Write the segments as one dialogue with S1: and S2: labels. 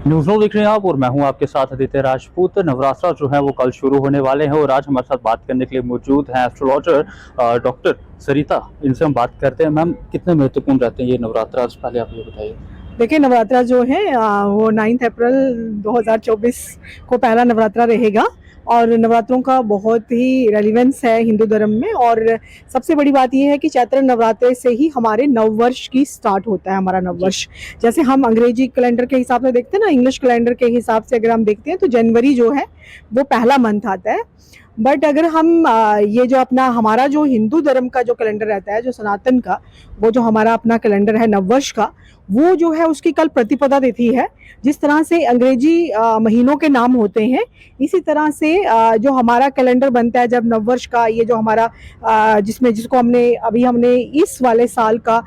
S1: News देख रहे हैं आप और मैं हूं आपके साथ आदित्य राजपूत। नवरात्रा जो है वो कल शुरू होने वाले हैं और आज हमारे साथ बात करने के लिए मौजूद हैं एस्ट्रोलॉजर डॉक्टर सरिता। इनसे हम बात करते हैं। मैम, कितने महत्वपूर्ण रहते हैं ये नवरात्रा, पहले आप ये बताइए।
S2: देखिए, नवरात्रा जो है वो 9 अप्रैल 2024 को पहला नवरात्रा रहेगा और नवरात्रों का बहुत ही रेलिवेंस है हिंदू धर्म में। और सबसे बड़ी बात ये है कि चैत्र नवरात्रे से ही हमारे नववर्ष की स्टार्ट होता है हमारा नववर्ष। जैसे हम अंग्रेजी कैलेंडर के हिसाब से देखते हैं ना, इंग्लिश कैलेंडर के हिसाब से अगर हम देखते हैं तो जनवरी जो है वो पहला मंथ आता है। बट अगर हम ये जो अपना हमारा जो हिंदू धर्म का जो कैलेंडर रहता है, जो सनातन का, वो जो हमारा अपना कैलेंडर है नववर्ष का, वो जो है उसकी कल प्रतिपदा तिथि है। जिस तरह से अंग्रेजी महीनों के नाम होते हैं, इसी तरह से जो हमारा कैलेंडर बनता है जब नववर्ष का, ये जो हमारा जिसको हमने इस वाले साल का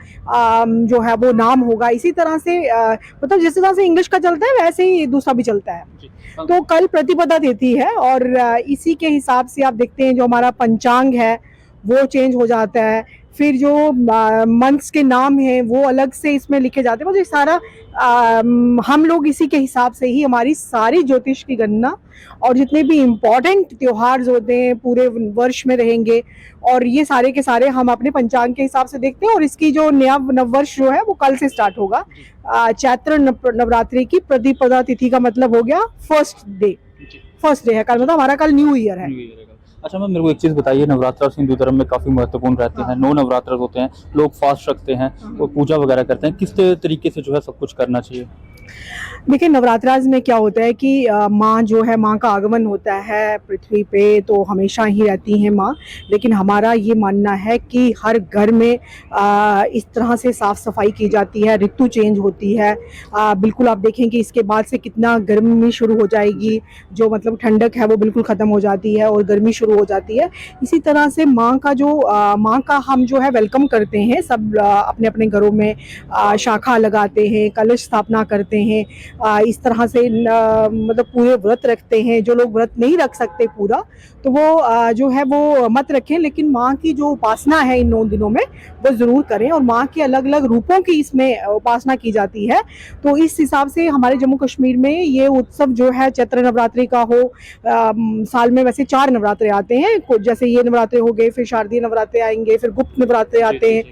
S2: जो है वो नाम होगा। इसी तरह से मतलब जिस तरह से इंग्लिश का चलता है वैसे ही दूसरा भी चलता है। तो कल प्रतिपदा तिथि है और इसी के हिसाब से आप देखते हैं जो हमारा पंचांग है वो चेंज हो जाता है। फिर जो मंथ्स के नाम हैं वो अलग से इसमें लिखे जाते हैं। मतलब ये सारा हम लोग इसी के हिसाब से ही हमारी सारी ज्योतिष की गणना और जितने भी इम्पोर्टेंट त्योहार होते हैं पूरे वर्ष में रहेंगे, और ये सारे के सारे हम अपने पंचांग के हिसाब से देखते हैं। और इसकी जो नया नववर्ष जो है वो कल से स्टार्ट होगा। चैत्र नवरात्रि की प्रतिपदा तिथि का मतलब हो गया फर्स्ट डे है कल, मतलब हमारा कल न्यू ईयर है।
S1: अच्छा मैम, मेरे को एक चीज़ बताइए। नवरात्रा हिंदू धर्म में काफ़ी महत्वपूर्ण रहते हैं। 9 नवरात्र होते हैं, लोग फास्ट रखते हैं और पूजा वगैरह करते हैं। किस तरीके से जो है सब कुछ करना चाहिए?
S2: देखिए, नवरात्राज में क्या होता है कि माँ जो है, माँ का आगमन होता है पृथ्वी पे, तो हमेशा ही रहती हैं माँ। लेकिन हमारा ये मानना है कि हर घर में इस तरह से साफ़ सफाई की जाती है, ऋतु चेंज होती है। बिल्कुल आप देखें कि इसके बाद से कितना गर्मी शुरू हो जाएगी, जो मतलब ठंडक है वो बिल्कुल ख़त्म हो जाती है और गर्मी शुरू हो जाती है। इसी तरह से माँ का हम जो है वेलकम करते हैं सब अपने अपने घरों में। शाखा लगाते हैं, कलश स्थापना करते हैं, इस तरह से मतलब पूरे व्रत रखते हैं। जो लोग व्रत नहीं रख सकते पूरा, तो वो जो है वो मत रखें, लेकिन माँ की जो उपासना है इन 9 दिनों में वो ज़रूर करें। और माँ के अलग अलग रूपों की इसमें उपासना की जाती है। तो इस हिसाब से हमारे जम्मू कश्मीर में ये उत्सव जो है चैत्र नवरात्रि का हो, साल में वैसे 4 नवरात्रे आते हैं। जैसे ये नवरात्रे हो गए, फिर शारदीय नवरात्रे आएंगे, फिर गुप्त नवरात्रे आते हैं,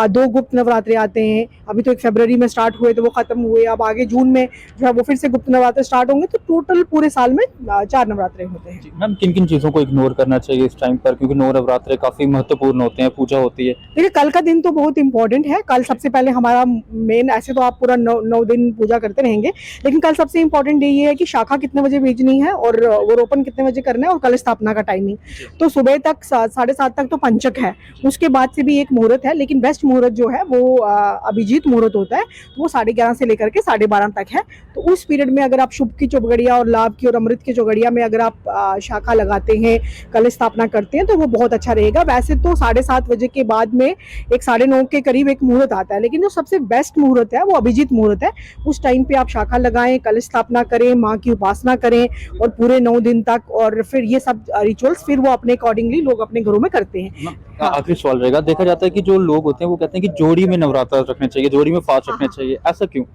S2: 2 गुप्त नवरात्रे आते हैं। अभी तो एक फरवरी में स्टार्ट हुए तो वो ख़त्म हुए, अब आगे जून में जो है वो फिर से गुप्त नवरात्र स्टार्ट होंगे। तो टोटल पूरे साल में 4 नवरात्रे होते हैं।
S1: मैम, किन किन चीज़ों को इग्नोर करना चाहिए इस टाइम पर, क्योंकि 9 नवरात्रे काफ़ी महत्वपूर्ण होते हैं, पूजा होती है?
S2: देखिए, कल का दिन तो बहुत इंपॉर्टेंट है। कल सबसे पहले हमारा मेन, ऐसे तो आप पूरा 9 दिन पूजा करते रहेंगे, लेकिन कल सबसे इंपॉर्टेंट डे ये है कि शाखा कितने बजे भेजनी है और वो रोपण कितने बजे करना है और कलश स्थापना का टाइमिंग। तो सुबह तक 7:30 तक तो पंचक है, उसके बाद से भी एक मुहूर्त है, लेकिन बेस्ट मुहूर्त जो है वो अभिजीत मुहूर्त होता है। तो वो 11:30 से लेकर के 12:30 तक है। तो उस पीरियड में अगर आप शुभ की चौगड़िया और लाभ की और अमृत की चौगड़िया में अगर आप शाखा लगाते हैं, कलश स्थापना करते हैं, तो वो बहुत अच्छा रहेगा। वैसे तो 7:30 बजे के बाद में एक 9:30 के करीब एक मुहूर्त आता है, लेकिन जो सबसे बेस्ट मुहूर्त है वो अभिजीत मुहूर्त है। उस टाइम पे आप शाखा लगाएं, कलश स्थापना करें, माँ की उपासना करें और पूरे 9 दिन तक, और फिर ये सब रिचुअल्स फिर वो अपने अकॉर्डिंगली लोग अपने घरों में करते हैं।
S1: आखिरी सवाल रहेगा। देखा जाता है कि जो लोग होते हैं वो कहते हैं कि जोड़ी में नवरात्र रखने चाहिए, जोड़ी में फास्ट रखने चाहिए, ऐसा क्यों?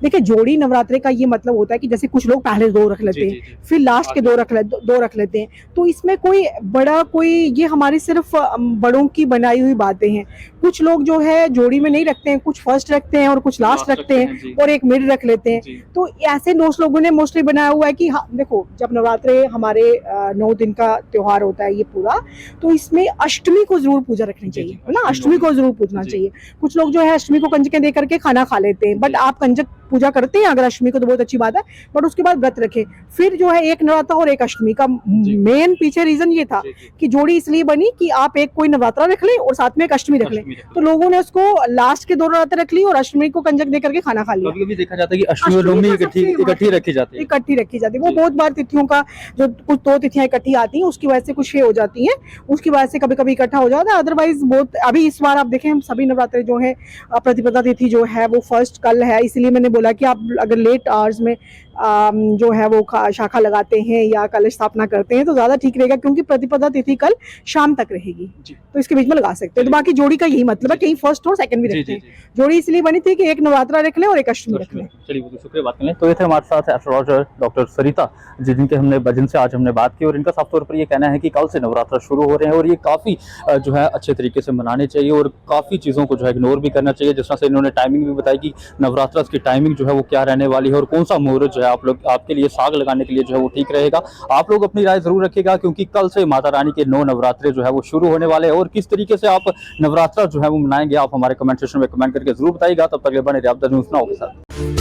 S2: देखिए, जोड़ी नवरात्रे का ये मतलब होता है कि जैसे कुछ लोग पहले 2 रख लेते हैं, फिर लास्ट के 2 रख लेते हैं। तो इसमें कोई ये हमारी सिर्फ बड़ों की बनाई हुई बातें हैं। कुछ लोग जो है जोड़ी में नहीं रखते हैं, कुछ फर्स्ट रखते हैं और कुछ लास्ट रखते हैं और एक मिड रख लेते हैं। तो ऐसे 9 लोगों ने मोस्टली बनाया हुआ है कि हाँ देखो, जब नवरात्रे हमारे 9 दिन का त्योहार होता है ये पूरा, तो इसमें अष्टमी को जरूर पूजा रखनी चाहिए, है ना। अष्टमी को जरूर पूजना चाहिए। कुछ लोग जो है अष्टमी को कंजकें दे करके खाना खा लेते हैं, बट आप कंजक पूजा करते हैं अगर अष्टमी को तो बहुत अच्छी बात है, बट उसके बाद व्रत रखें। फिर जो है एक नवरात्रा और एक अष्टमी का मेन पीछे रीजन ये था कि जोड़ी इसलिए बनी कि आप एक कोई नवरात्रा रख लें और साथ में एक अष्टमी रख लें। तो लोगों ने उसको लास्ट के 2 नवरात्र रख ली और अष्टमी को कंजक दे करके खाना खा लिया।
S1: कभी-कभी देखा जाता है कि अष्टमी और नवमी इकट्ठी रखी जाती है।
S2: वो बहुत बार तिथियों का जो कुछ 2 तिथियां इकट्ठी आती हैं, उसकी वजह से कुछ ये हो जाती हैं, उसकी वजह से कभी कभी इकट्ठा हो जाता है। अदरवाइज बहुत, अभी इस बार आप देखें हम सभी नवरात्रे जो है प्रतिपदा तिथि जो है वो फर्स्ट कल है, इसलिए मैंने बोला कि आप अगर लेट आवर्स में जो है वो शाखा लगाते हैं या कलश स्थापना करते हैं तो ज़्यादा ठीक रहेगा, क्योंकि प्रतिपदा तिथि कल शाम तक रहेगी,
S1: जी।
S2: तो इसके बीच में लगा सकते हैं। तो बाकी जोड़ी का यही मतलब है, कहीं फर्स्ट और सेकंड भी
S1: जी
S2: रखते
S1: जी
S2: हैं।
S1: जी
S2: जोड़ी इसलिए बनी थी कि एक नवरात्रा रख लें और एक अष्टमी रख लें।
S1: चलिए बहुत शुक्रिया बात करने। तो ये थे हमारे साथ एस्ट्रोलॉजर डॉक्टर सरिता जिनके हमने वजन से आज हमने बात की, और इनका साफ तौर पर ये कहना है कि कल से नवरात्र शुरू हो रहे हैं और ये काफ़ी जो है अच्छे तरीके से मनाने चाहिए और काफ़ी चीज़ों को जो है इग्नोर भी करना चाहिए। जिस तरह से इन्होंने टाइमिंग भी बताई कि नवरात्र की टाइमिंग जो है वो क्या रहने वाली है और कौन सा मुहूर्त जो है आप लोग आपके लिए साग लगाने के लिए जो है वो ठीक रहेगा। आप लोग अपनी राय ज़रूर रखिएगा, क्योंकि कल से माता रानी के 9 नवरात्रे जो है वो शुरू होने वाले हैं और किस तरीके से आप नवरात्र जो है वो मनाएंगे आप हमारे कमेंट सेक्शन में कमेंट करके जरूर बताइएगा। तब तक बने रहिए आप द न्यूज़ नाउ के साथ।